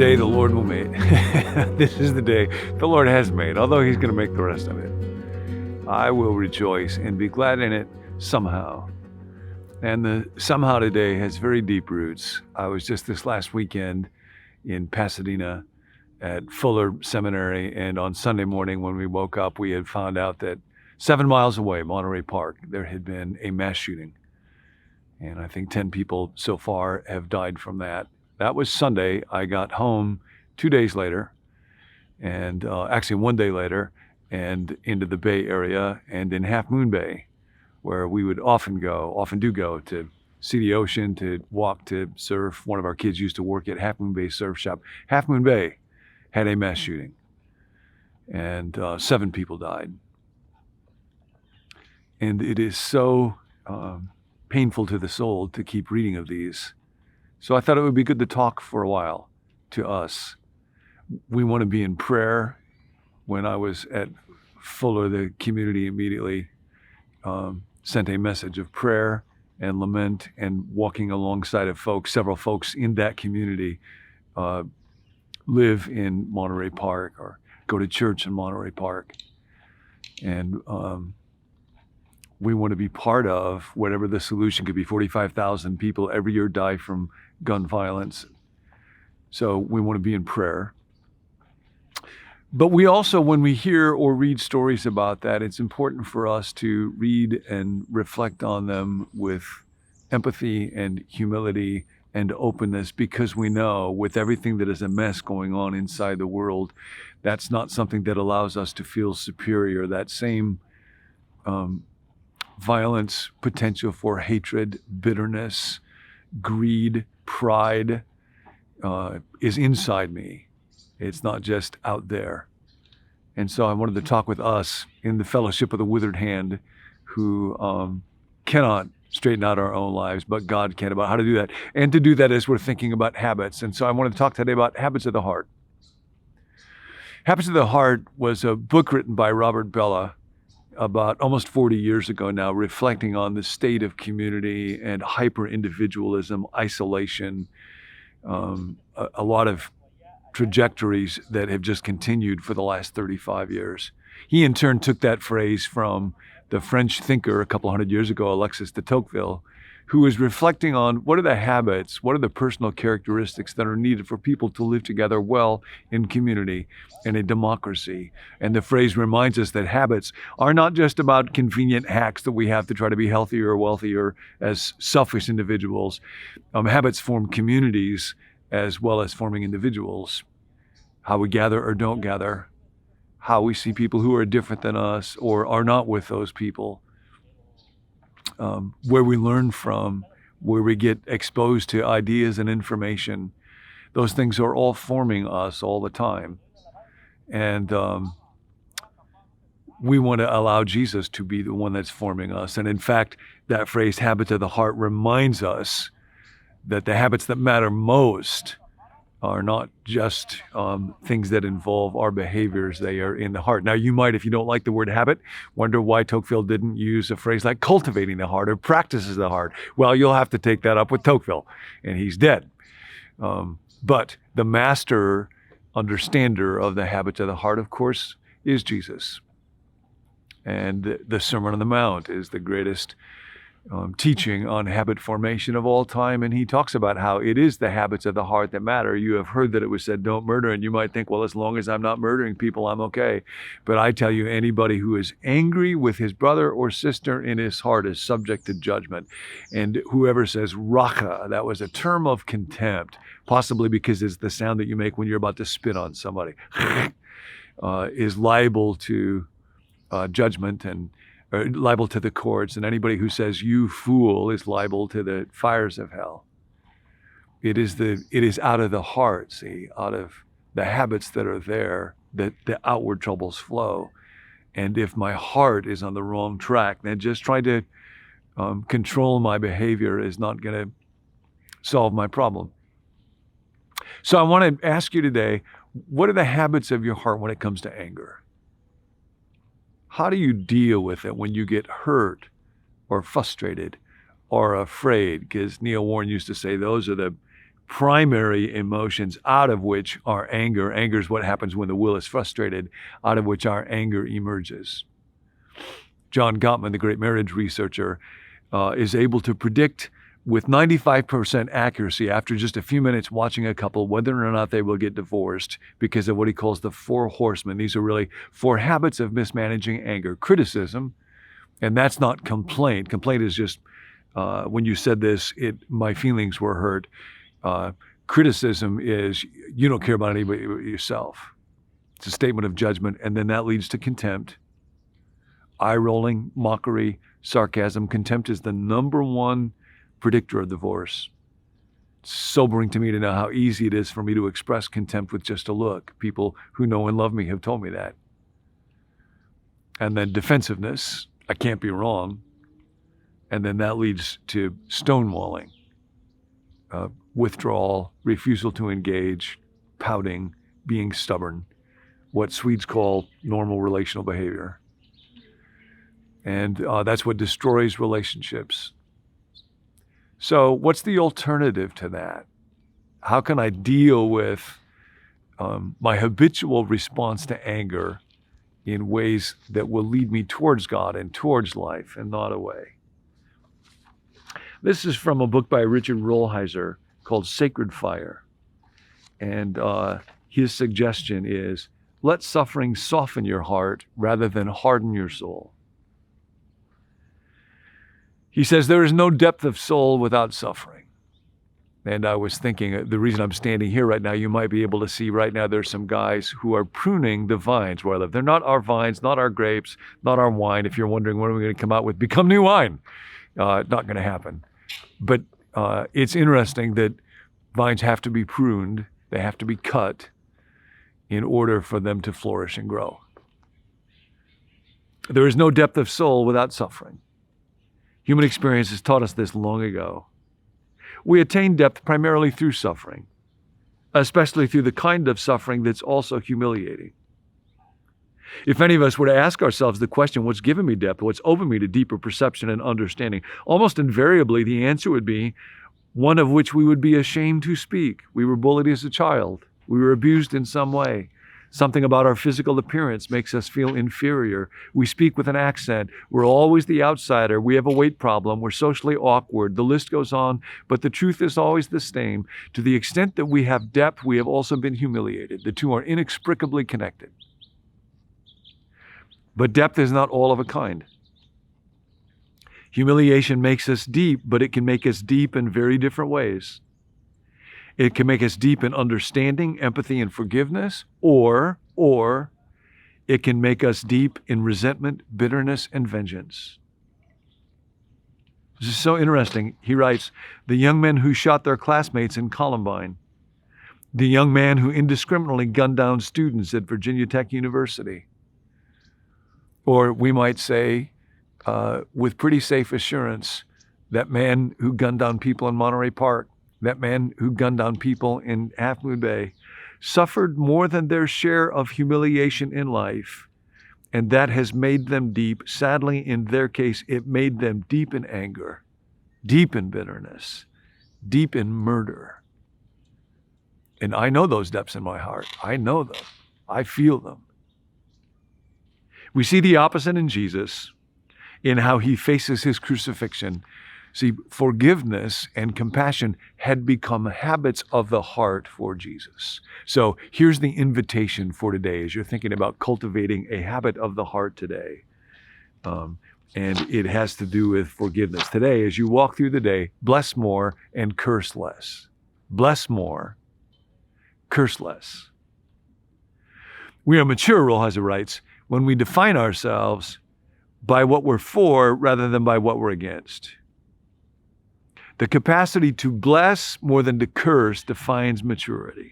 day the Lord will make. This is the day the Lord has made, although he's going to make the rest of it. I will rejoice and be glad in it somehow. And the somehow today has very deep roots. I was just this last weekend in Pasadena at Fuller Seminary, and on Sunday morning when we woke up, we had found out that 7 miles away, Monterey Park, there had been a mass shooting. And I think 10 people so far have died from that. That was Sunday. I got home 2 days later, and actually 1 day later, and into the Bay Area and in Half Moon Bay, where we would often do go to see the ocean, to walk, to surf. One of our kids used to work at Half Moon Bay Surf Shop. Half Moon Bay had a mass shooting, and 7 people died. And it is so painful to the soul to keep reading of these. So I thought it would be good to talk for a while to us. We want to be in prayer. When I was at Fuller, the community immediately sent a message of prayer and lament, and walking alongside of folks. Several folks in that community live in Monterey Park or go to church in Monterey Park. And we want to be part of whatever the solution could be. 45,000 people every year die from gun violence. So we want to be in prayer. But we also, when we hear or read stories about that, it's important for us to read and reflect on them with empathy and humility and openness, because we know with everything that is a mess going on inside the world, that's not something that allows us to feel superior. That same violence, potential for hatred, bitterness, greed, pride is inside me. It's not just out there. And so I wanted to talk with us in the fellowship of the withered hand, who cannot straighten out our own lives, but God can, about how to do that. And to do that as we're thinking about habits. And so I wanted to talk today about habits of the heart. Habits of the Heart was a book written by Robert Bellah about almost 40 years ago now, reflecting on the state of community and hyper-individualism, isolation, a lot of trajectories that have just continued for the last 35 years. He in turn took that phrase from the French thinker a couple hundred years ago, Alexis de Tocqueville, who was reflecting on what are the habits, what are the personal characteristics that are needed for people to live together well in community, in a democracy. And the phrase reminds us that habits are not just about convenient hacks that we have to try to be healthier or wealthier as selfish individuals. Habits form communities as well as forming individuals. How we gather or don't gather, how we see people who are different than us or are not with those people, where we learn from, where we get exposed to ideas and information. Those things are all forming us all the time. And we want to allow Jesus to be the one that's forming us. And in fact, that phrase, habits of the heart, reminds us that the habits that matter most are not just things that involve our behaviors. They are in the heart. Now, you might, if you don't like the word habit, wonder why Tocqueville didn't use a phrase like cultivating the heart or practices the heart. Well, you'll have to take that up with Tocqueville, and he's dead. But the master understander of the habits of the heart, of course, is Jesus. And the Sermon on the Mount is the greatest teaching on habit formation of all time, and he talks about how it is the habits of the heart that matter. You have heard that it was said, don't murder, and you might think, well, as long as I'm not murdering people, I'm okay. But I tell you, anybody who is angry with his brother or sister in his heart is subject to judgment. And whoever says racha, that was a term of contempt, possibly because it's the sound that you make when you're about to spit on somebody, is liable to judgment and liable to the courts, and anybody who says you fool is liable to the fires of hell. It is out of the heart, see, out of the habits that are there, that the outward troubles flow. And if my heart is on the wrong track, then just trying to control my behavior is not going to solve my problem. So I want to ask you today, what are the habits of your heart when it comes to anger? How do you deal with it when you get hurt or frustrated or afraid? Because Neil Warren used to say those are the primary emotions, out of which our anger. Anger is what happens when the will is frustrated, out of which our anger emerges. John Gottman, the great marriage researcher, is able to predict with 95% accuracy after just a few minutes watching a couple whether or not they will get divorced because of what he calls the 4 horsemen. These are really 4 habits of mismanaging anger. Criticism, and that's not complaint. Complaint is just, when you said this, my feelings were hurt. Criticism is you don't care about anybody but yourself. It's a statement of judgment, and then that leads to contempt. Eye-rolling, mockery, sarcasm. Contempt is the number one predictor of divorce. It's sobering to me to know how easy it is for me to express contempt with just a look. People who know and love me have told me that. And then defensiveness, I can't be wrong. And then that leads to stonewalling, withdrawal, refusal to engage, pouting, being stubborn, what Swedes call normal relational behavior. And that's what destroys relationships. So what's the alternative to that? How can I deal with my habitual response to anger in ways that will lead me towards God and towards life and not away? This is from a book by Richard Rollheiser called Sacred Fire. And his suggestion is, let suffering soften your heart rather than harden your soul. He says, there is no depth of soul without suffering. And I was thinking, the reason I'm standing here right now, you might be able to see right now there's some guys who are pruning the vines where I live. They're not our vines, not our grapes, not our wine. If you're wondering when are we going to come out with become new wine, not going to happen. But it's interesting that vines have to be pruned. They have to be cut in order for them to flourish and grow. There is no depth of soul without suffering. Human experience has taught us this long ago. We attain depth primarily through suffering, especially through the kind of suffering that's also humiliating. If any of us were to ask ourselves the question, what's given me depth, what's opened me to deeper perception and understanding, almost invariably the answer would be one of which we would be ashamed to speak. We were bullied as a child. We were abused in some way. Something about our physical appearance makes us feel inferior. We speak with an accent. We're always the outsider. We have a weight problem. We're socially awkward. The list goes on, but the truth is always the same. To the extent that we have depth, we have also been humiliated. The two are inextricably connected. But depth is not all of a kind. Humiliation makes us deep, but it can make us deep in very different ways. It can make us deep in understanding, empathy, and forgiveness, or it can make us deep in resentment, bitterness, and vengeance. This is so interesting. He writes, the young men who shot their classmates in Columbine, the young man who indiscriminately gunned down students at Virginia Tech University, or we might say, with pretty safe assurance, that man who gunned down people in Monterey Park, that man who gunned down people in Half Moon Bay, suffered more than their share of humiliation in life, and that has made them deep. Sadly, in their case, it made them deep in anger, deep in bitterness, deep in murder. And I know those depths in my heart. I know them. I feel them. We see the opposite in Jesus, in how he faces his crucifixion. See, forgiveness and compassion had become habits of the heart for Jesus. So here's the invitation for today as you're thinking about cultivating a habit of the heart today. And it has to do with forgiveness. Today, as you walk through the day, bless more and curse less. Bless more, curse less. We are mature, Rollheiser writes, when we define ourselves by what we're for rather than by what we're against. The capacity to bless more than to curse defines maturity.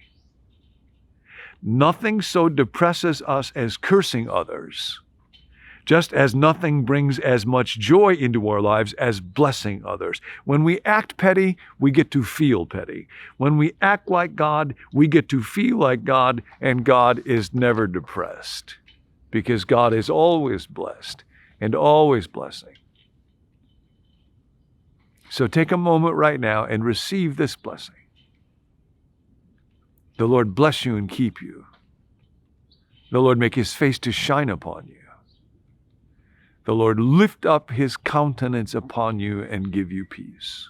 Nothing so depresses us as cursing others, just as nothing brings as much joy into our lives as blessing others. When we act petty, we get to feel petty. When we act like God, we get to feel like God, and God is never depressed because God is always blessed and always blessing. So take a moment right now and receive this blessing. The Lord bless you and keep you. The Lord make his face to shine upon you. The Lord lift up his countenance upon you and give you peace.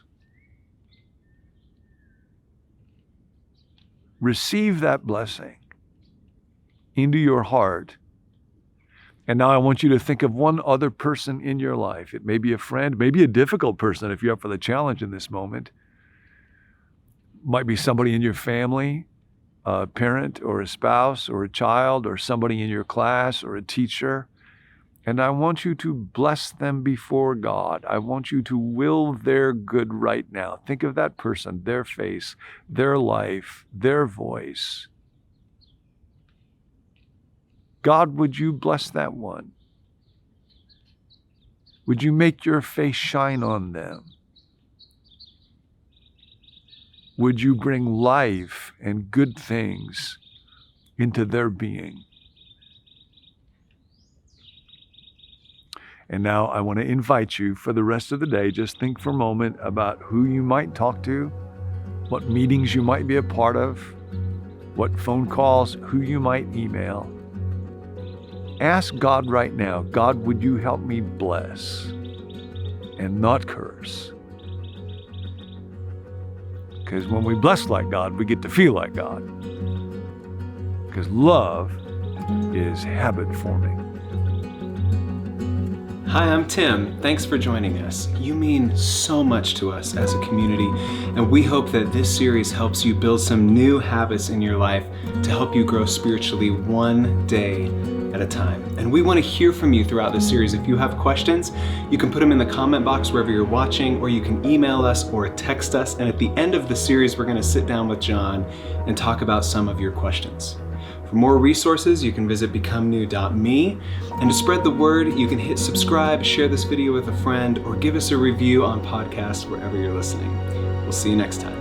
Receive that blessing into your heart. And now I want you to think of one other person in your life. It may be a friend, maybe a difficult person if you're up for the challenge in this moment. Might be somebody in your family, a parent or a spouse or a child or somebody in your class or a teacher. And I want you to bless them before God. I want you to will their good right now. Think of that person, their face, their life, their voice. God, would you bless that one? Would you make your face shine on them? Would you bring life and good things into their being? And now I want to invite you for the rest of the day, just think for a moment about who you might talk to, what meetings you might be a part of, what phone calls, who you might email. Ask God right now, God, would you help me bless and not curse? Because when we bless like God, we get to feel like God. Because love is habit forming. Hi, I'm Tim. Thanks for joining us. You mean so much to us as a community, and we hope that this series helps you build some new habits in your life to help you grow spiritually one day at a time. And we want to hear from you throughout this series. If you have questions, you can put them in the comment box wherever you're watching, or you can email us or text us. And at the end of the series, we're going to sit down with John and talk about some of your questions. For more resources, you can visit becomenew.me. And to spread the word, you can hit subscribe, share this video with a friend, or give us a review on podcasts wherever you're listening. We'll see you next time.